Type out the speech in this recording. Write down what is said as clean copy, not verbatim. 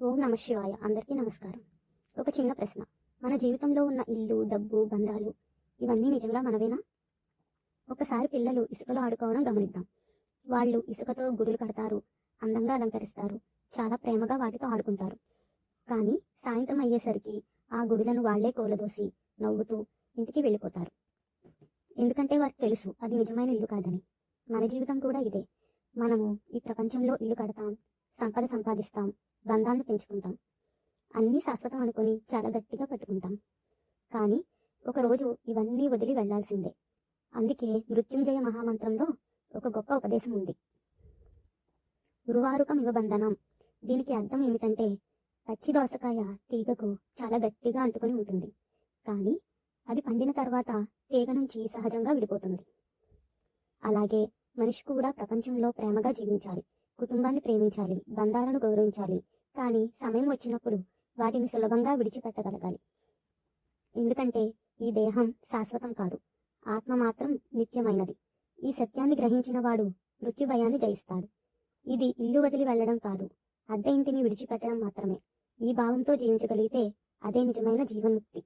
ఓం నమ శివాయ. అందరికీ నమస్కారం. ఒక చిన్న ప్రశ్న. మన జీవితంలో ఉన్న ఇల్లు, డబ్బు, బంధాలు ఇవన్నీ నిజంగా మనవేనా? ఒకసారి పిల్లలు ఇసుకలో ఆడుకోవడం గమనిద్దాం. వాళ్ళు ఇసుకతో గుడులు కడతారు, అందంగా అలంకరిస్తారు, చాలా ప్రేమగా వాటితో ఆడుకుంటారు. కానీ సాయంత్రం అయ్యేసరికి ఆ గుడులను వాళ్లే కూలదోసి నవ్వుతూ ఇంటికి వెళ్ళిపోతారు. ఎందుకంటే వారికి తెలుసు అది నిజమైన ఇల్లు కాదని. మన జీవితం కూడా ఇదే. మనము ఈ ప్రపంచంలో ఇల్లు కడతాం, సంపద సంపాదిస్తాం, బంధాలను పెంచుకుంటాం, అన్నీ శాశ్వతం అనుకుని చాలా గట్టిగా పట్టుకుంటాం. కానీ ఒకరోజు ఇవన్నీ వదిలి వెళ్లాల్సిందే. అందుకే మృత్యుంజయ మహామంత్రంలో ఒక గొప్ప ఉపదేశం ఉంది. ఉరువారుకమివ బంధనం. దీనికి అర్థం ఏమిటంటే, పచ్చి దోసకాయ తీగకు చాలా గట్టిగా అంటుకొని ఉంటుంది, కానీ అది పండిన తర్వాత తీగ నుంచి సహజంగా విడిపోతుంది. అలాగే మనిషి కూడా ప్రపంచంలో ప్రేమగా జీవించాలి, కుటుంబాన్ని ప్రేమించాలి, బంధాలను గౌరవించాలి. కానీ సమయం వచ్చినప్పుడు వాటిని సులభంగా విడిచిపెట్టగలగాలి. ఎందుకంటే ఈ దేహం శాశ్వతం కాదు, ఆత్మ మాత్రం నిత్యమైనది. ఈ సత్యాన్ని గ్రహించిన వాడు మృత్యు భయాన్ని జయిస్తాడు. ఇది ఇల్లు వదిలి వెళ్లడం కాదు, అద్దె ఇంటిని విడిచిపెట్టడం మాత్రమే. ఈ భావంతో జీవించగలిగితే అదే నిజమైన జీవన్ముక్తి.